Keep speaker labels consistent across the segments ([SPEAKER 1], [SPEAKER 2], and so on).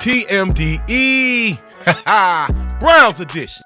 [SPEAKER 1] TMDE, Browns edition.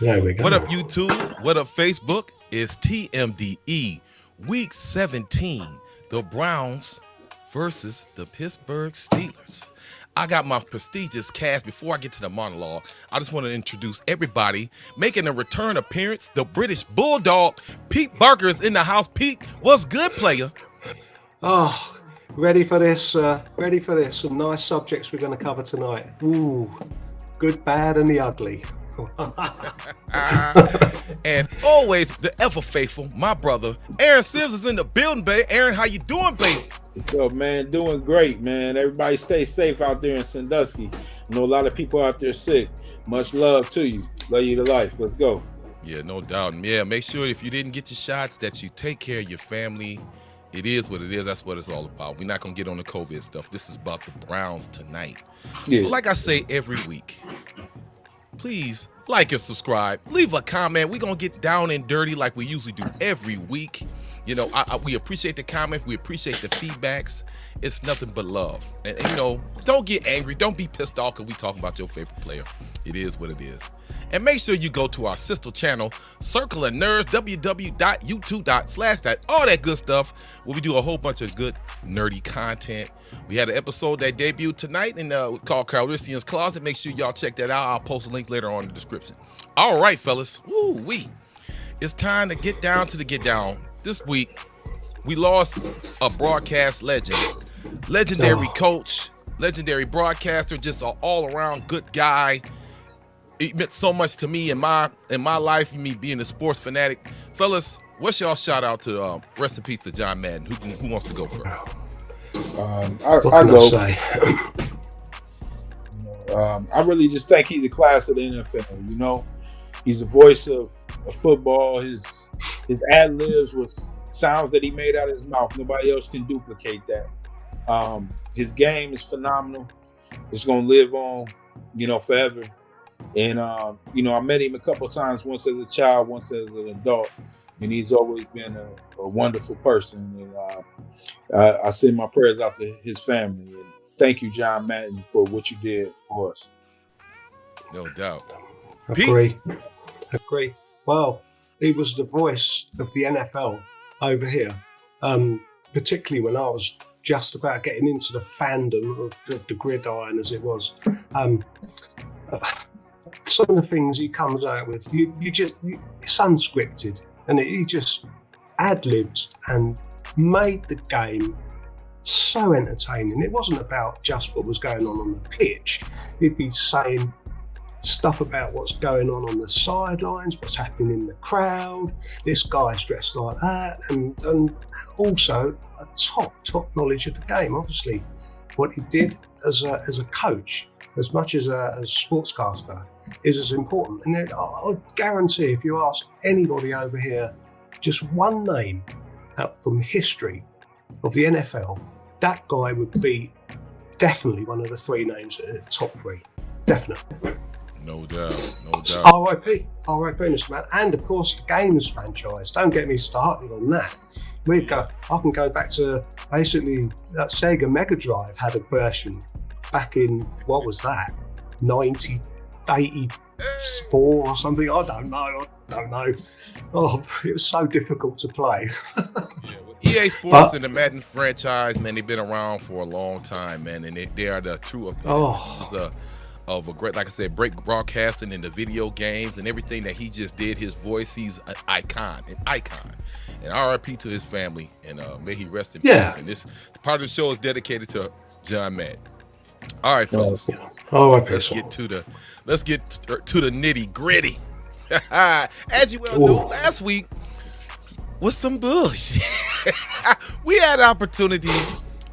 [SPEAKER 2] There we go.
[SPEAKER 1] What up, YouTube? What up, Facebook? It's TMDE, Week 17, the Browns versus the Pittsburgh Steelers. I got my prestigious cast. Before I get to the monologue, I just want to introduce everybody making a return appearance. The British Bulldog, Pete Barker, is in the house. Pete, what's good, player?
[SPEAKER 2] Oh, ready for this? Ready for this? Some nice subjects we're going to cover tonight. Ooh, good, bad, and the ugly.
[SPEAKER 1] And always the ever faithful, my brother Aaron Sims is in the building, babe. Aaron, how you doing, babe?
[SPEAKER 3] What's up, man? Doing great, man. Everybody stay safe out there in Sandusky. I know a lot of people out there sick. Much love to you. Love you to life. Let's go.
[SPEAKER 1] Yeah, no doubt. Yeah, make sure if you didn't get your shots that you take care of your family. It is what it is. That's what it's all about. We're not going to get on the COVID stuff. This is about the Browns tonight. Yeah. So like I say every week, please like and subscribe. Leave a comment. We're going to get down and dirty like we usually do every week. You know, we appreciate the comments. We appreciate the feedbacks. It's nothing but love. And you know, don't get angry. Don't be pissed off because we talking about your favorite player. It is what it is. And make sure you go to our sister channel, Circle of Nerds, www.youtube.com/that, all that good stuff, where we do a whole bunch of good nerdy content. We had an episode that debuted tonight called Calrissian's Closet. Make sure y'all check that out. I'll post a link later on in the description. All right, fellas. Woo-wee. It's time to get down to the get down. This week, we lost a broadcast legend, legendary coach, legendary broadcaster, just an all-around good guy. It meant so much to me in my life, me being a sports fanatic. Fellas, what's y'all shout out to rest in peace to John Madden? Who wants to go first?
[SPEAKER 3] I go. I really just think he's a class of the NFL. You know, he's the voice of football. His ad-libs with sounds that he made out of his mouth. Nobody else can duplicate that. His game is phenomenal. It's gonna live on, forever. And I met him a couple of times, once as a child, once as an adult, and he's always been a wonderful person. And I send my prayers out to his family. And thank you, John Madden, for what you did for us.
[SPEAKER 1] No doubt.
[SPEAKER 2] Agree. Well, he was the voice of the NFL over here, particularly when I was just about getting into the fandom of the gridiron, as it was. Some of the things he comes out with, it's unscripted, and he just ad-libs and made the game so entertaining. It wasn't about just what was going on the pitch. He'd be saying stuff about what's going on the sidelines, what's happening in the crowd. This guy's dressed like that, and also a top knowledge of the game. Obviously, what he did as a coach, as much as a sportscaster, is as important. And I guarantee, if you ask anybody over here just one name out from history of the NFL, that guy would be definitely one of the three names at the top three. Definitely.
[SPEAKER 1] No doubt.
[SPEAKER 2] R.I.P. Mr. Man. And of course, the games franchise. Don't get me started on that. I can go back to basically that Sega Mega Drive had a version back in, what was that, 1984 or something? I don't know. Oh, it was so difficult to play.
[SPEAKER 1] EA Sports and the Madden franchise, man, they've been around for a long time, man, and they are the true of a great, like I said, break broadcasting in the video games and everything that he just did. His voice, he's an icon. And RIP to his family, and may he rest in peace. And this part of the show is dedicated to John Madden. All right, fellas. Let's get to the nitty gritty. As you well know, last week was some bullshit. We had an opportunity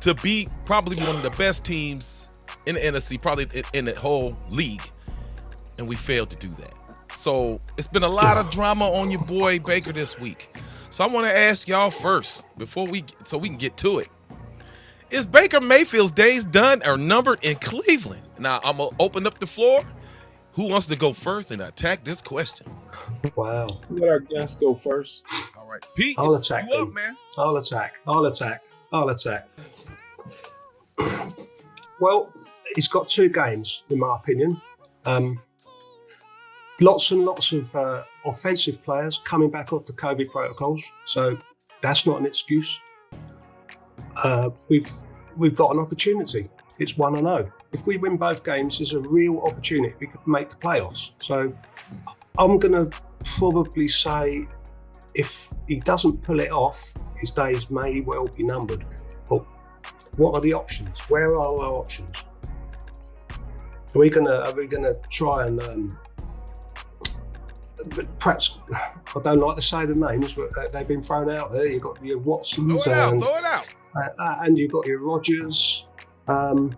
[SPEAKER 1] to beat probably one of the best teams in the NFC, probably in the whole league, and we failed to do that. So it's been a lot of drama on your boy Baker this week. So I want to ask y'all first so we can get to it. Is Baker Mayfield's days done or numbered in Cleveland? Now I'm gonna open up the floor. Who wants to go first and attack this question?
[SPEAKER 2] Wow.
[SPEAKER 3] Let our guest go first.
[SPEAKER 1] All right, Pete,
[SPEAKER 2] I'll attack
[SPEAKER 1] you
[SPEAKER 2] him.
[SPEAKER 1] up, man.
[SPEAKER 2] I'll attack. Well, he's got 2 games, in my opinion. Lots and lots of offensive players coming back off the COVID protocols, so that's not an excuse. We've got an opportunity. It's 1-0. If we win both games, there's a real opportunity we could make the playoffs. So I'm going to probably say if he doesn't pull it off, his days may well be numbered. But what are the options? Where are our options? Are we gonna try and perhaps, I don't like to say the names, but they've been thrown out there. You've got your Watsons
[SPEAKER 1] Throw it out.
[SPEAKER 2] and you've got your Rodgers, Russell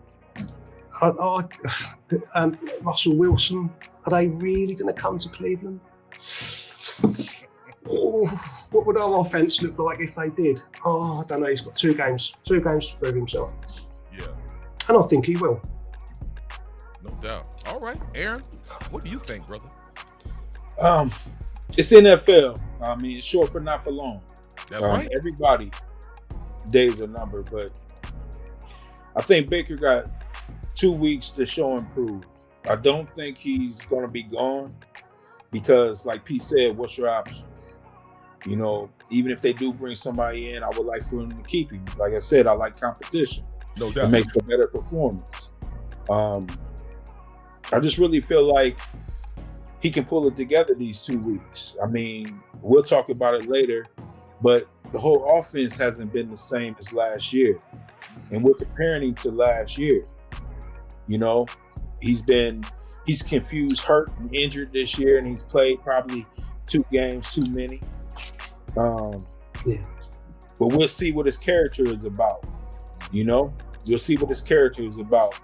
[SPEAKER 2] Wilson. Are they really going to come to Cleveland? Oh, what would our offense look like if they did? Oh, I don't know. He's got 2 games to prove himself.
[SPEAKER 1] Yeah.
[SPEAKER 2] And I think he will.
[SPEAKER 1] No doubt. All right, Aaron, what do you think, brother?
[SPEAKER 3] It's NFL. I mean, it's short for not for long.
[SPEAKER 1] That's right.
[SPEAKER 3] Everybody days are numbered, but I think Baker got 2 weeks to show and prove. I don't think he's going to be gone because, like Pete said, what's your options? You know, even if they do bring somebody in, I would like for them to keep him. Like I said, I like competition.
[SPEAKER 1] No doubt.
[SPEAKER 3] It makes for better performance. I just really feel like he can pull it together these 2 weeks. I mean, we'll talk about it later, but the whole offense hasn't been the same as last year. And we're comparing him to last year. You know, he's confused, hurt, and injured this year, and he's played probably 2 games too many. But we'll see what his character is about. You know, you'll see what his character is about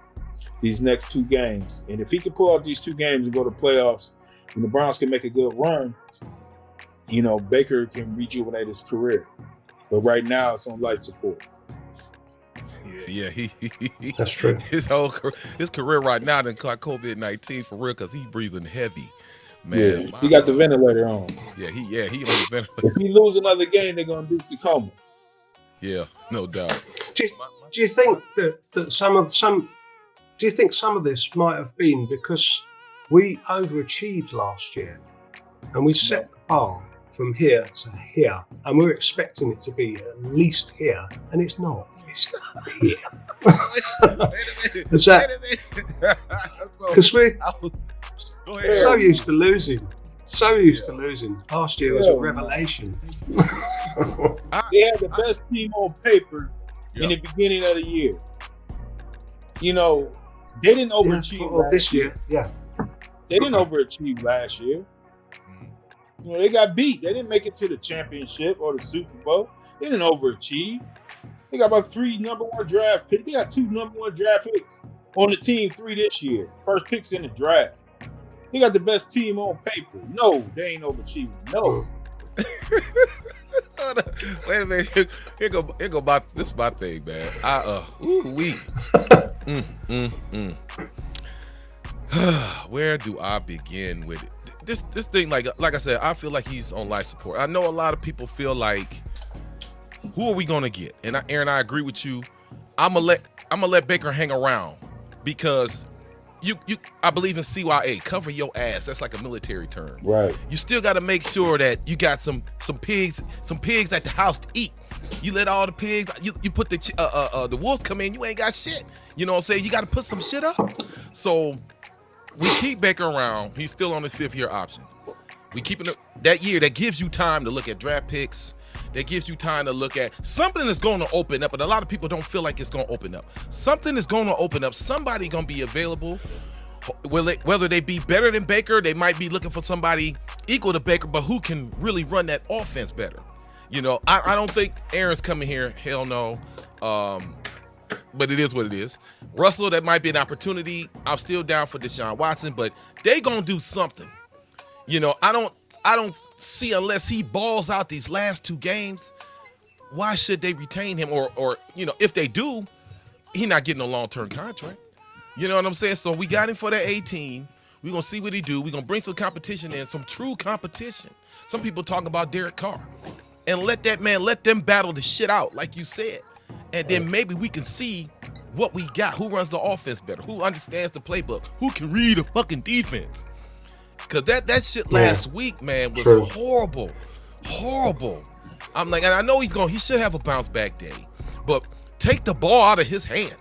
[SPEAKER 3] these next 2 games. And if he can pull out these 2 games and go to playoffs, and the Browns can make a good run, you know, Baker can rejuvenate his career. But right now, it's on life support.
[SPEAKER 1] Yeah, he
[SPEAKER 2] That's true.
[SPEAKER 1] His career right now done caught COVID-19 for real because he's breathing heavy. Man,
[SPEAKER 3] yeah, he got the ventilator on.
[SPEAKER 1] Yeah, he on the ventilator.
[SPEAKER 3] If he lose another game, they're gonna do Tacoma.
[SPEAKER 1] Yeah, no doubt.
[SPEAKER 2] Do you think that some of this might have been because we overachieved last year and we set the bar from here to here, and we're expecting it to be at least here, and it's not. It's here. Is that because we're so used to losing? So used to losing. Last year was a revelation.
[SPEAKER 3] They had the best team on paper in the beginning of the year. You know, they didn't overachieve
[SPEAKER 2] this year. Yeah,
[SPEAKER 3] they didn't overachieve last year. You know, they got beat. They didn't make it to the championship or the Super Bowl. They didn't overachieve. They got about 3 number 1 draft picks. They got 2 number 1 draft picks on the team, 3 this year. First picks in the draft. They got the best team on paper. No, they ain't overachieving. No.
[SPEAKER 1] Wait a minute. Here go this is my thing, man. Where do I begin with it? This thing, like I said, I feel like he's on life support. I know a lot of people feel like, who are we gonna get? And Aaron, I agree with you. I'm gonna let Baker hang around because I believe in CYA, cover your ass. That's like a military term.
[SPEAKER 3] Right.
[SPEAKER 1] You still got to make sure that you got some pigs at the house to eat. You let all the pigs, you put the wolves come in, you ain't got shit. You know what I'm saying? You got to put some shit up. So we keep Baker around. He's still on his 5th year option. We keep it that year. That gives you time to look at draft picks. That gives you time to look at something that's going to open up, but a lot of people don't feel like it's going to open up. Something is going to open up. Somebody going to be available. Whether they be better than Baker, they might be looking for somebody equal to Baker, but who can really run that offense better. You know, I don't think Aaron's coming here. Hell no. but it is what it is. Russell, that might be an opportunity. I'm still down for Deshaun Watson, but they gonna do something. You know, I don't see, unless he balls out these last 2 games, why should they retain him? Or you know, if they do, he not getting a long-term contract. You know what I'm saying? So we got him for the 18. We're gonna see what he do. We're gonna bring some competition in, some true competition. Some people talk about Derek Carr. And let them battle the shit out, like you said. And then maybe we can see what we got. Who runs the offense better? Who understands the playbook? Who can read a fucking defense? Because that shit last week, man, was horrible. Horrible. I'm like, and I know he should have a bounce back day. But take the ball out of his hand.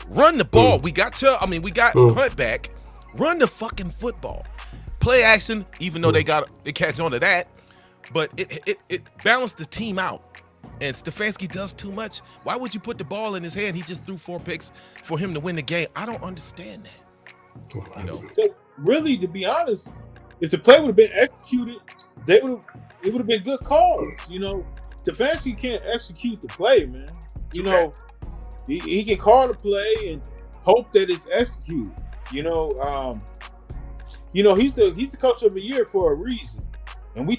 [SPEAKER 1] Run the ball. We got Hunt back. Run the fucking football. Play action, even though they catch on to that. But it balanced the team out. And Stefanski does too much. Why would you put the ball in his hand? He just threw 4 picks for him to win the game. I don't understand that. You know,
[SPEAKER 3] really, to be honest, if the play would have been executed, it would have been good calls. You know, Stefanski can't execute the play, man. You know, he can call the play and hope that it's executed. You know, he's the coach of the year for a reason. And we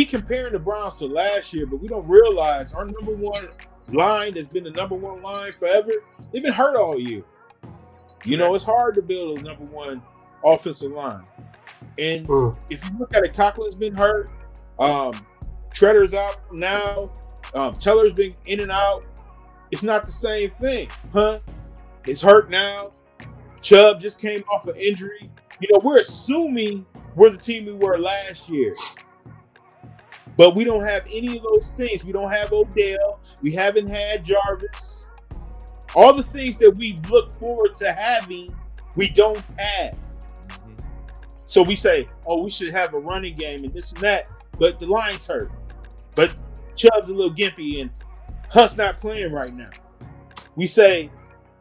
[SPEAKER 3] comparing the Browns to last year, but we don't realize our number 1 line that's been the number 1 line forever, they've been hurt all year. You know, it's hard to build a number 1 offensive line. And if you look at it, Cochran's been hurt. Treader's out now. Teller's been in and out. It's not the same thing. Hunt is hurt now. Chubb just came off an injury. You know, we're assuming we're the team we were last year. But we don't have any of those things. We don't have Odell. We haven't had Jarvis. All the things that we look forward to having, we don't have. So we say, we should have a running game and this and that. But the line's hurt. But Chubb's a little gimpy and Hunt's not playing right now. We say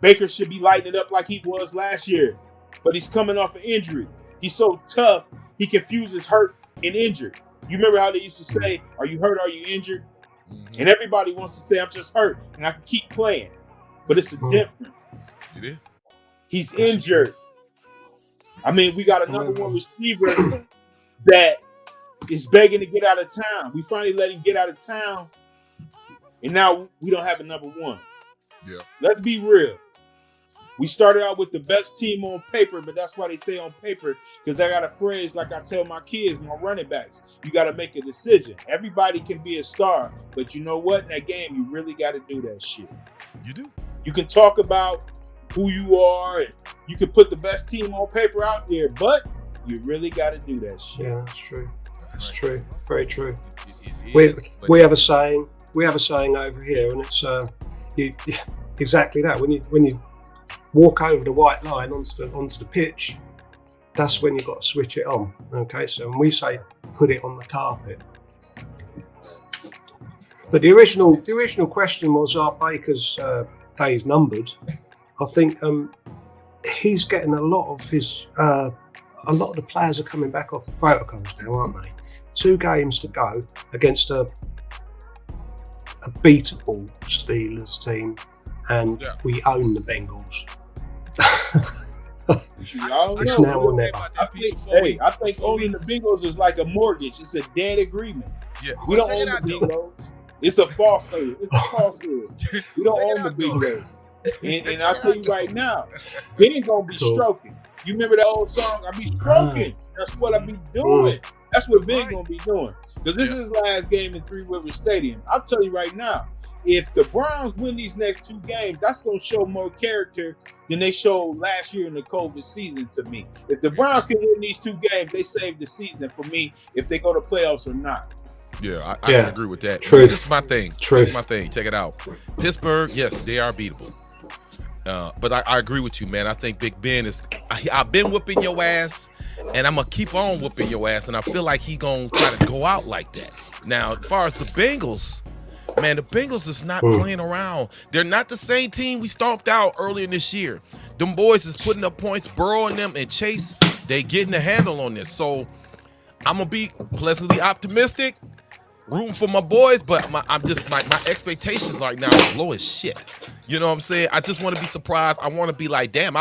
[SPEAKER 3] Baker should be lighting it up like he was last year. But he's coming off an injury. He's so tough, he confuses hurt and injured. You remember how they used to say, are you hurt, are you injured? And everybody wants to say, I'm just hurt, and I can keep playing. But it's a difference.
[SPEAKER 1] It is.
[SPEAKER 3] He's injured. I mean, we got a number 1 receiver that is begging to get out of town. We finally let him get out of town, and now we don't have a number 1.
[SPEAKER 1] Yeah.
[SPEAKER 3] Let's be real. We started out with the best team on paper, but that's why they say on paper, because I got a phrase like I tell my kids, my running backs, you got to make a decision. Everybody can be a star, but you know what? In that game, you really got to do that shit.
[SPEAKER 1] You do.
[SPEAKER 3] You can talk about who you are, and you can put the best team on paper out there, but you really got to do that shit.
[SPEAKER 2] Yeah, that's true. That's true. Very true.
[SPEAKER 1] It is,
[SPEAKER 2] we have a saying. We have a saying over here, and it's exactly that. When you walk over the white line onto the pitch, that's when you've got to switch it on. Okay, so when we say put it on the carpet. But the original question was, are Baker's days numbered? I think he's getting a lot of the players are coming back off the protocols now, aren't they? 2 games to go against a beatable Steelers team, and we own the Bengals. It's now or never.
[SPEAKER 3] I think owning the Bengals is like a mortgage. It's a dead agreement.
[SPEAKER 1] Yeah,
[SPEAKER 3] we don't own the Bengals. It's a falsehood. It's a falsehood. We don't own the Bengals. And I'll tell you right now, Ben's gonna be stroking. You remember that old song? I be stroking. That's what I be doing. That's what Ben gonna be doing. Because this is his last game in Three Rivers Stadium. I'll tell you right now, if the Browns win these next 2 games, that's going to show more character than they showed last year in the COVID season to me. If the Browns can win these 2 games, they save the season for me if they go to playoffs or not.
[SPEAKER 1] Yeah, I can agree with that.
[SPEAKER 2] Truth.
[SPEAKER 1] This is my thing.
[SPEAKER 2] Truth.
[SPEAKER 1] This is my thing. Check it out. Pittsburgh, yes, they are beatable. But I agree with you, man. I think Big Ben is – I've been whooping your ass, and I'm going to keep on whooping your ass, and I feel like he going to try to go out like that. Now, as far as the Bengals – man, the Bengals is not playing around. They're not the same team we stomped out earlier this year. Them boys is putting up points, Burrow and them, and Chase, they getting a handle on this. So I'm going to be pleasantly optimistic. rooting for my boys, but my expectations right now is low as shit. You know what I'm saying? I just want to be surprised. I want to be like, damn,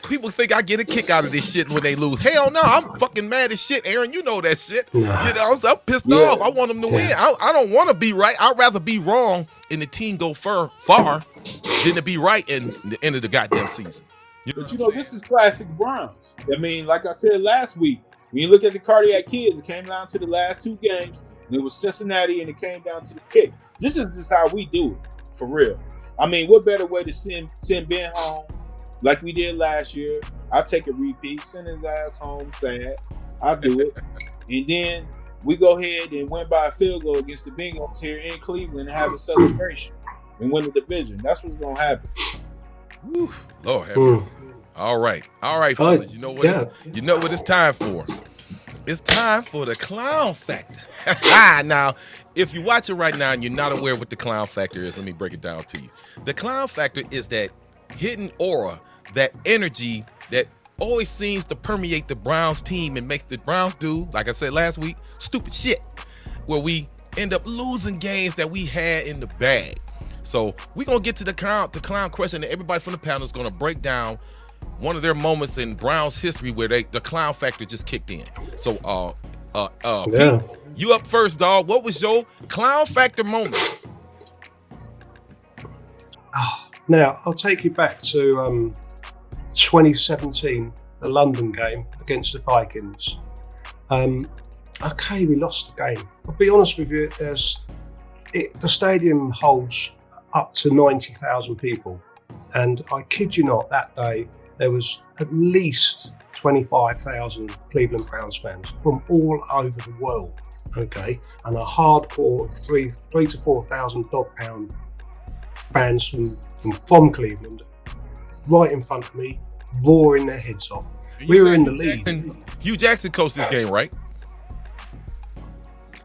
[SPEAKER 1] people think I get a kick out of this shit when they lose. Hell no, I'm fucking mad as shit, Aaron. You know that shit.
[SPEAKER 2] Nah.
[SPEAKER 1] You know, I'm pissed
[SPEAKER 3] Yeah.
[SPEAKER 1] off. I want them to win. I don't want to be right. I'd rather be wrong and the team go far than to be right in the end of the goddamn season.
[SPEAKER 3] But this is classic Browns. I mean, like I said last week, when you look at the Cardiac Kids, it came down to the last two games, and it was Cincinnati, and it came down to the kick. This is just how we do it, for real. I mean, what better way to send Ben home like we did last year? I'll take a repeat, send his ass home sad. I'll do it. And then we go ahead and win by a field goal against the Bengals here in Cleveland and have a celebration and win the division. That's what's going to happen.
[SPEAKER 1] Whew, Lord have mercy. All right, fellas. You know what? You know what it's time for? It's time for the clown factor. Now, if you watch it right now and you're not aware what the clown factor is, let me break it down to you. The clown factor is that hidden aura, that energy that always seems to permeate the Browns team and makes the Browns do, like I said last week, stupid shit, where we end up losing games that we had in the bag. So we're going to get to the clown question, and everybody from the panel is going to break down one of their moments in Browns history where the clown factor just kicked in. So, Pete, you up first, dog. What was your clown factor moment?
[SPEAKER 2] Now, I'll take you back to 2017, the London game against the Vikings. Okay, we lost the game. I'll be honest with you, the stadium holds up to 90,000 people. And I kid you not, that day, there was at least 25,000 Cleveland Browns fans from all over the world, okay? And a hardcore 3,000 to 4,000 dog pound fans from Cleveland, right in front of me, roaring their heads off. We were in the lead.
[SPEAKER 1] Hugh Jackson coached this game, right?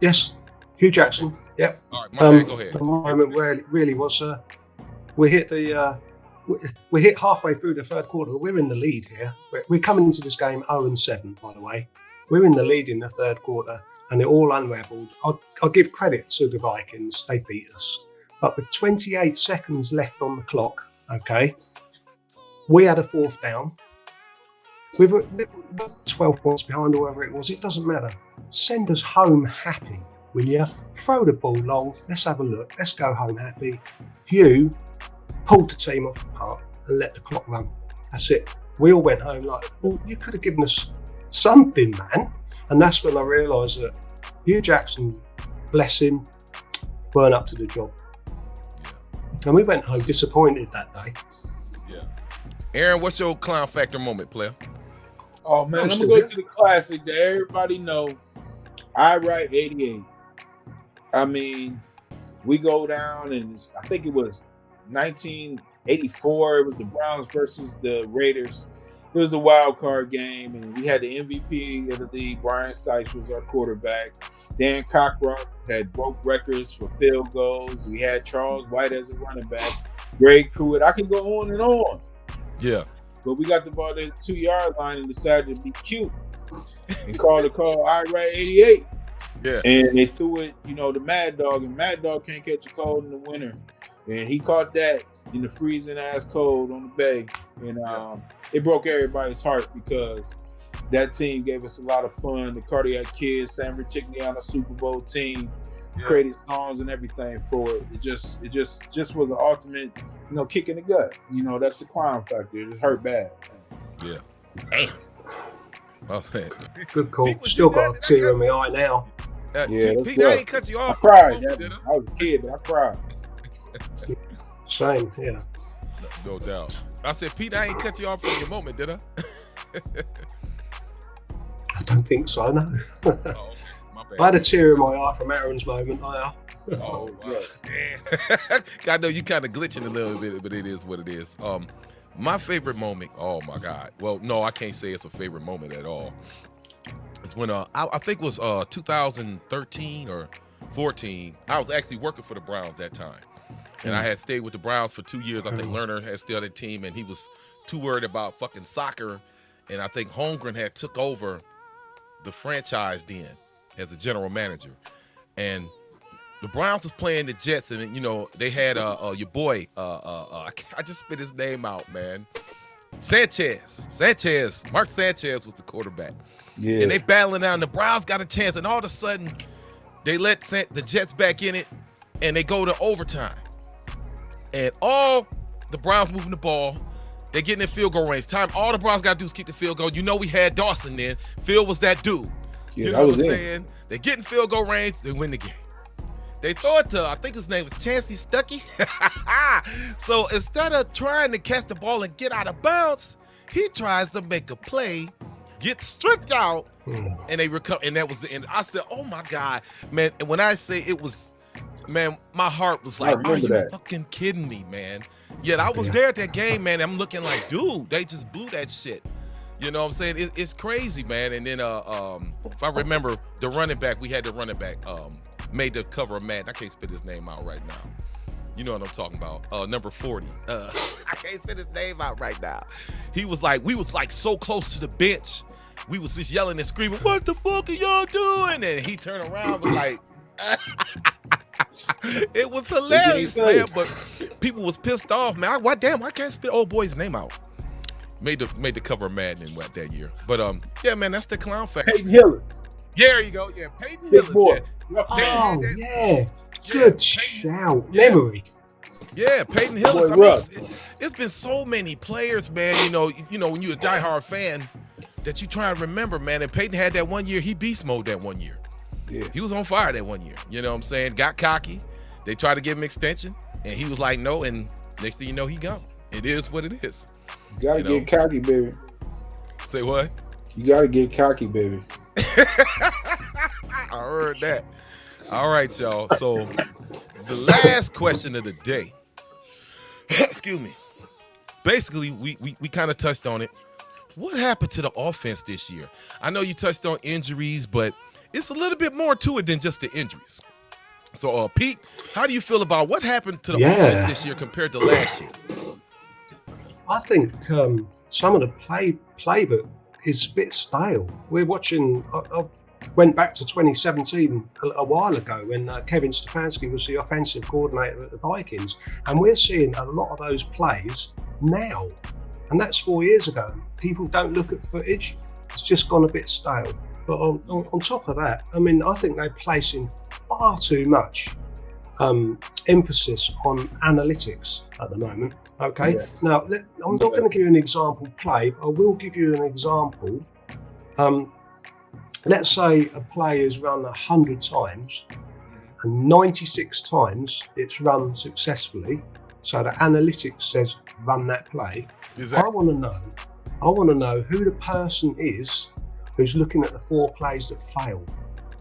[SPEAKER 2] Yes, Hugh Jackson, yep.
[SPEAKER 1] All right, my man, go ahead.
[SPEAKER 2] The moment really was, we hit halfway through the third quarter. We're in the lead here. We're coming into this game 0-7, by the way. We're in the lead in the third quarter, and it all unraveled. I'll give credit to the Vikings. They beat us. But with 28 seconds left on the clock, okay, we had a fourth down. We were 12 points behind, or whatever it was. It doesn't matter. Send us home happy, will you? Throw the ball long. Let's have a look. Let's go home happy. Hugh pulled the team off the park and let the clock run. That's it. We all went home like, well, you could have given us something, man. And that's when I realised that Hugh Jackson, bless him, weren't up to the job. And we went home disappointed that day.
[SPEAKER 1] Yeah. Aaron, what's your clown factor moment, player?
[SPEAKER 3] Oh, man, I'm going to go to the classic that everybody know. I write 88. I mean, we go down, and I think it was 1984. It was the Browns versus the Raiders. It was a wild card game, and we had the MVP of the league. Brian Sykes was our quarterback. Dan Cockroft had broke records for field goals. We had Charles White as a running back. Greg Pruitt. I can go on and on.
[SPEAKER 1] Yeah.
[SPEAKER 3] But we got the ball at the 2-yard line and decided to be cute and call I write 88.
[SPEAKER 1] Yeah.
[SPEAKER 3] And they threw it, to Mad Dog, and Mad Dog can't catch a cold in the winter. And he caught that in the freezing ass cold on the bay. And it broke everybody's heart because that team gave us a lot of fun. The Cardiac Kids, San Vertigniano Super Bowl team, created songs and everything for it. It just was an ultimate, kick in the gut. That's the clown factor. It just hurt bad.
[SPEAKER 1] Yeah. Damn. Oh, man.
[SPEAKER 2] Good call. Still got a tear in my eye now.
[SPEAKER 1] Pete, I ain't cut you off.
[SPEAKER 3] I cried. I was a kid, but I cried.
[SPEAKER 2] Same, yeah.
[SPEAKER 1] No doubt. I said, Pete, I ain't cut you off from your moment, did I?
[SPEAKER 2] I don't think so, no.
[SPEAKER 1] Oh, my bad.
[SPEAKER 2] I had a tear in my eye from Aaron's moment.
[SPEAKER 1] Oh, wow. Damn. I know you kind of glitching a little bit, but it is what it is. My favorite moment, oh my God. Well, no, I can't say it's a favorite moment at all. It's when I think it was 2013 or 14. I was actually working for the Browns that time. And I had stayed with the Browns for 2 years. I think Lerner had still the team, and he was too worried about fucking soccer. And I think Holmgren had took over the franchise then as a general manager. and the Browns was playing the Jets, and they had your boy. I just spit his name out, man. Mark Sanchez was the quarterback.
[SPEAKER 3] Yeah.
[SPEAKER 1] And they battling out, and the Browns got a chance, and all of a sudden, they let the Jets back in it, and they go to overtime. And all the Browns moving the ball, they getting in field goal range. All the Browns got to do is kick the field goal. We had Dawson then. Phil was that dude.
[SPEAKER 3] Yeah,
[SPEAKER 1] you know what I'm saying? They get in field goal range, they win the game. They throw it to, I think his name was Chancey Stuckey. So instead of trying to catch the ball and get out of bounds, he tries to make a play, gets stripped out, and they recover. And that was the end. I said, oh my God, man. And when I say it was, man, my heart was like, are you fucking kidding me, man? Yet I was there at that game, man. I'm looking like, dude, they just blew that shit. You know what I'm saying? It's crazy, man. And then if I remember the running back, we had the running back made the cover of Madden. I can't spit his name out right now. You know what I'm talking about. Number 40. I can't spit his name out right now. We was like so close to the bench. We was just yelling and screaming, what the fuck are y'all doing? And he turned around and was like, it was hilarious, man. But people was pissed off, man. I can't spit old boy's name out. Made the cover of Madden in that year. But yeah, man, that's the clown factor.
[SPEAKER 3] Peyton Hillis.
[SPEAKER 1] Yeah, there you go. Yeah, Peyton Hillis.
[SPEAKER 2] Yeah. Good shout. Memory.
[SPEAKER 1] Yeah, Peyton Hillis. I mean, it's been so many players, man. You know, when you're a diehard fan, that you try to remember, man. And Peyton had that one year. He beast mode that one year. Yeah, he was on fire that one year. You know what I'm saying? Got cocky. They tried to give him extension, and he was like, no. And next thing you know, he gone. It is what it is.
[SPEAKER 3] You gotta get cocky, baby.
[SPEAKER 1] Say what?
[SPEAKER 3] You gotta get cocky, baby.
[SPEAKER 1] I heard that. All right, y'all. So the last question of the day. Excuse me. Basically, we kind of touched on it. What happened to the offense this year? I know you touched on injuries, but it's a little bit more to it than just the injuries. So, Pete, how do you feel about what happened to the offense this year compared to last year?
[SPEAKER 2] I think some of the playbook is a bit stale. We're watching. I went back to 2017 a while ago when Kevin Stefanski was the offensive coordinator at the Vikings, and we're seeing a lot of those plays now, and that's 4 years ago. People don't look at footage; it's just gone a bit stale. But on top of that, I mean, I think they're placing far too much emphasis on analytics at the moment. Okay. Yeah. Now, I'm not going to give you an example play, but I will give you an example. Let's say a play is run 100 times and 96 times it's run successfully. So the analytics says run that play. Exactly. I want to know who the person is who's looking at the 4 plays that failed.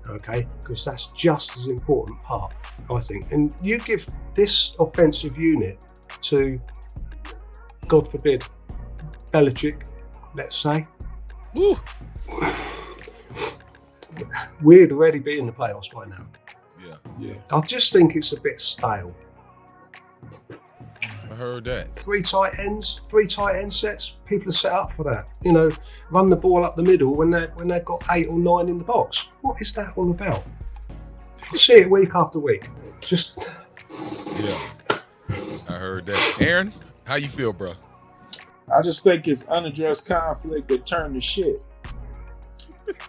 [SPEAKER 2] Okay, because that's just as important part, I think. And you give this offensive unit to, God forbid, Belichick, let's say. Woo. We'd already be in the playoffs by now. Yeah. I just think it's a bit stale.
[SPEAKER 1] I heard that.
[SPEAKER 2] 3 tight end sets. People are set up for that. You know, run the ball up the middle when they've got 8 or 9 in the box. What is that all about? I see it week after week. Just.
[SPEAKER 1] Yeah. I heard that. Aaron, how you feel, bro?
[SPEAKER 3] I just think it's unaddressed conflict that turned to shit.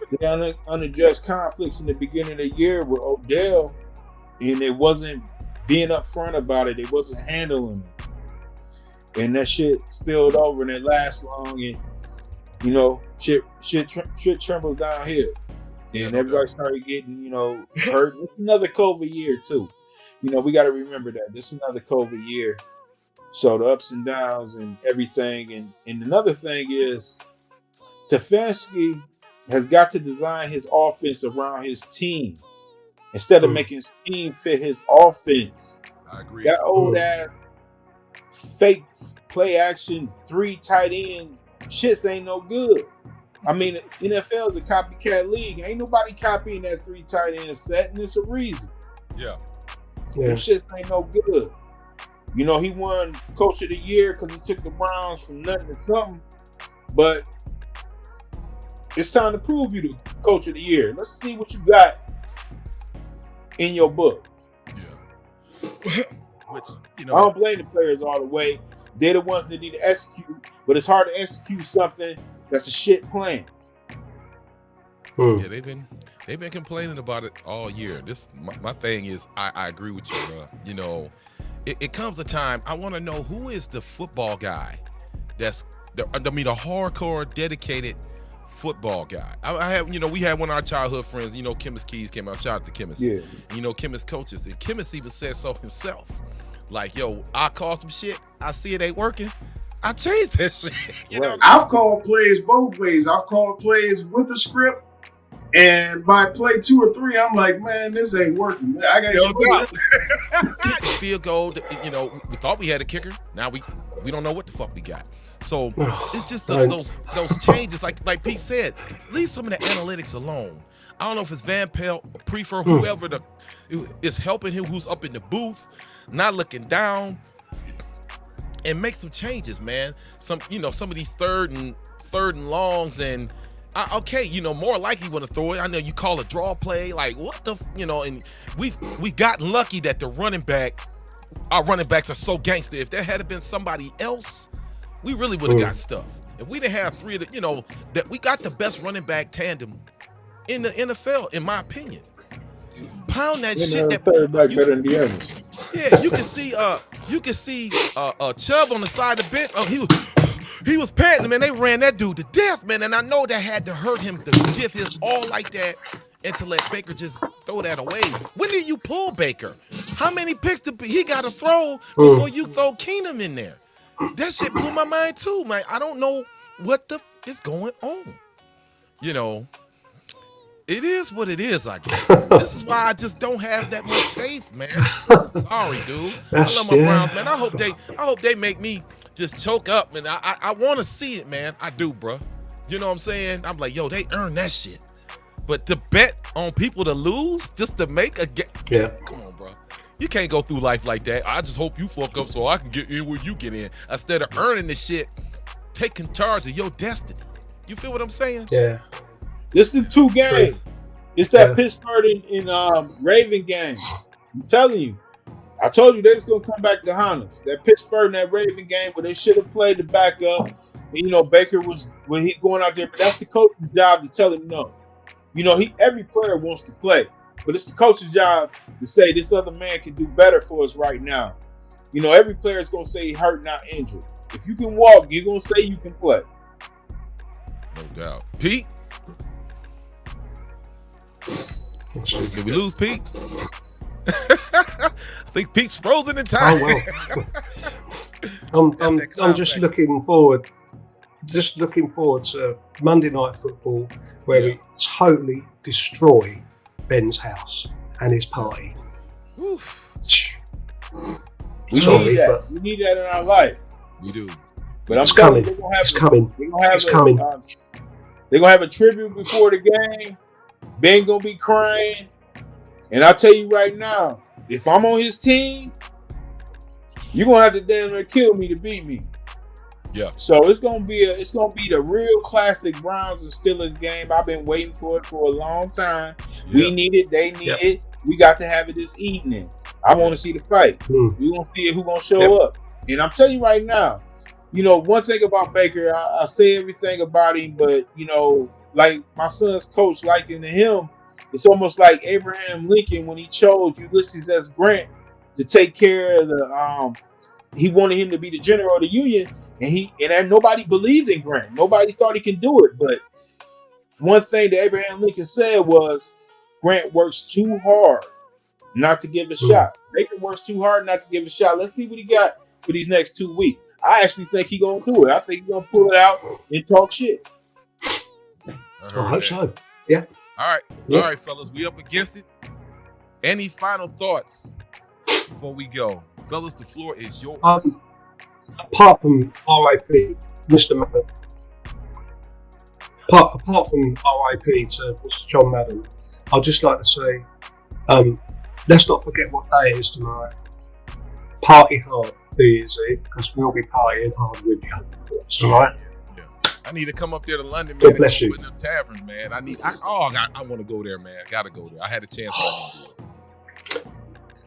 [SPEAKER 3] The unaddressed conflicts in the beginning of the year with Odell, and it wasn't being upfront about it. It wasn't handling it. And that shit spilled over and it lasts long, and you know, shit trembles down here. And everybody started getting, hurt. It's another COVID year too. We got to remember that. This is another COVID year. So the ups and downs and everything. And another thing is Stefanski has got to design his offense around his team instead of making his team fit his offense.
[SPEAKER 1] I agree.
[SPEAKER 3] That old ass fake play action 3 tight end shits ain't no good. I mean, NFL is a copycat league. Ain't nobody copying that 3 tight end set, and it's a reason.
[SPEAKER 1] Yeah.
[SPEAKER 3] Them shits ain't no good. He won Coach of the Year because he took the Browns from nothing to something. But it's time to prove you the Coach of the Year. Let's see what you got. in your book.
[SPEAKER 1] Yeah. Which, you
[SPEAKER 3] I
[SPEAKER 1] know,
[SPEAKER 3] don't blame the players all the way. They're the ones that need to execute, but it's hard to execute something that's a shit plan.
[SPEAKER 1] yeah, they've been complaining about it all year. This my thing is, I agree with you, bro. You know, it comes a time I want to know who is the football guy a hardcore, dedicated football guy. I have, you know, we had one of our childhood friends, you know, Chemist Keys came out. Shout out to Chemist.
[SPEAKER 3] Yeah.
[SPEAKER 1] You know, Chemist coaches, and Chemist even said so himself. Like, yo, I call some shit. I see it ain't working. I changed that shit. You know,
[SPEAKER 4] I've called plays both ways. I've called plays with the script, and by play 2 or 3, I'm like, man, this ain't working. I got to
[SPEAKER 1] get the field goal. You know, we thought we had a kicker. Now we don't know what the fuck we got. So it's just those changes. Like Pete said, leave some of the analytics alone. I don't know if it's Van Pelt, Prefer, whoever is helping him, who's up in the booth, not looking down, and make some changes, man. Some of these third and longs, and okay, you know, more likely want to throw it. I know you call a draw play, like what the, you know, and we've gotten lucky that our running backs are so gangster. If there had been somebody else, we really would have got stuff. If we didn't have three of the, you know, that we got the best running back tandem in the NFL, in my opinion. Pound that shit. That
[SPEAKER 3] third back better than the others.
[SPEAKER 1] Yeah, you can see Chubb on the side of the bench. Oh, he was panting, man. They ran that dude to death, man. And I know that had to hurt him to give his all like that and to let Baker just throw that away. When did you pull Baker? How many picks did he got to throw before you throw Keenum in there? That shit blew my mind too, man. I don't know what the is going on. You know, it is what it is, I guess. This is why I just don't have that much faith, man. I'm sorry, dude. I love my Browns, man. I hope they make me just choke up, man. I want to see it, man. I do, bro. You know what I'm saying? I'm like, yo, they earned that shit. But to bet on people to lose just to make a game,
[SPEAKER 2] yeah.
[SPEAKER 1] Come on, bro. You can't go through life like that. I just hope you fuck up so I can get in where you get in. Instead of earning this shit, taking charge of your destiny. You feel what I'm saying?
[SPEAKER 2] Yeah.
[SPEAKER 3] This is the 2 games. It's that Pittsburgh and Raven game. I'm telling you. I told you they was going to come back to Honors. That Pittsburgh and that Raven game where they should have played the backup. And, you know, Baker was when he going out there. But that's the coach's job to tell him no. You know, every player wants to play. But it's the coach's job to say this other man can do better for us right now. You know, every player is going to say hurt, not injured. If you can walk, you're going to say you can play.
[SPEAKER 1] No doubt. Pete? Did we lose Pete? I think Pete's frozen in time.
[SPEAKER 2] Oh, well. I'm just looking forward. Just looking forward to Monday Night Football, where we totally destroy Ben's house and his party.
[SPEAKER 3] We need that in our life.
[SPEAKER 1] We do.
[SPEAKER 3] But
[SPEAKER 2] it's coming. It's coming. It's coming.
[SPEAKER 3] They're gonna have a tribute before the game. Ben gonna be crying, and I tell you right now, if I'm on his team, you're gonna have to damn near kill me to beat me.
[SPEAKER 1] Yeah.
[SPEAKER 3] So it's gonna be the real classic Browns and Steelers game. I've been waiting for it for a long time. Yeah. We need it. They need it. We got to have it this evening. I want to see the fight. We gonna see who's gonna show up. And I'm telling you right now, you know, one thing about Baker, I say everything about him, but you know, like my son's coach likened to him, it's almost like Abraham Lincoln when he chose Ulysses S. Grant to take care of the. He wanted him to be the general of the Union. And nobody believed in Grant. Nobody thought he could do it. But one thing that Abraham Lincoln said was, Grant works too hard not to give a shot. Baker works too hard not to give a shot. Let's see what he got for these next 2 weeks. I actually think he's going to do it. I think he's going to pull it out and talk shit.
[SPEAKER 2] I hope so. Yeah.
[SPEAKER 1] All right. Yeah. All right, fellas. We up against it. Any final thoughts before we go? Fellas, the floor is yours.
[SPEAKER 2] Apart from RIP, Mr. Madden. Apart from RIP to Mr. John Madden, I'd just like to say, let's not forget what day it is tomorrow. Party hard, New Year's Eve, because we'll be partying hard with you. All right?
[SPEAKER 1] Yeah. I need to come up there to London, man.
[SPEAKER 2] God bless you.
[SPEAKER 1] With them taverns, man. I want to go there, man. I gotta go there. I had a chance.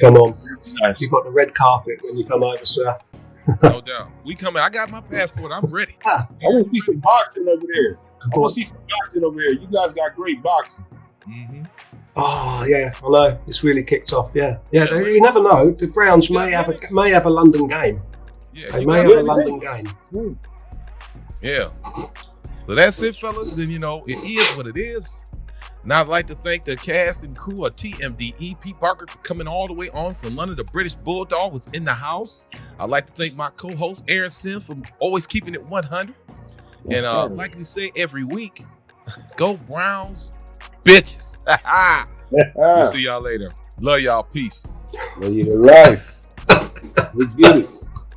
[SPEAKER 2] Come on.
[SPEAKER 3] Nice.
[SPEAKER 2] You've got the red carpet when you come over, sir.
[SPEAKER 1] No doubt. We coming. I got my passport. I'm ready.
[SPEAKER 3] I want to see some boxing over there. I
[SPEAKER 2] Go
[SPEAKER 3] want
[SPEAKER 2] on.
[SPEAKER 3] to see some boxing over there. You guys got great boxing.
[SPEAKER 1] Mm-hmm.
[SPEAKER 2] Oh yeah, I know. It's really kicked off. Yeah.
[SPEAKER 1] Yeah,
[SPEAKER 2] You never know. The Browns
[SPEAKER 1] Yeah,
[SPEAKER 2] may have
[SPEAKER 1] minutes.
[SPEAKER 2] a London game.
[SPEAKER 1] Yeah,
[SPEAKER 2] They
[SPEAKER 1] you
[SPEAKER 2] may
[SPEAKER 1] got
[SPEAKER 2] have a
[SPEAKER 1] it.
[SPEAKER 2] London game.
[SPEAKER 1] Yeah. So that's it, fellas. And you know, it is what it is. And I'd like to thank the cast and crew of TMDE, Pete Parker, for coming all the way on from London. The British Bulldog was in the house. I'd like to thank my co-host, Aaron Sim, for always keeping it 100. And like we say every week, go Browns, bitches. We'll see y'all later. Love y'all. Peace.
[SPEAKER 3] Love you to life. We get it.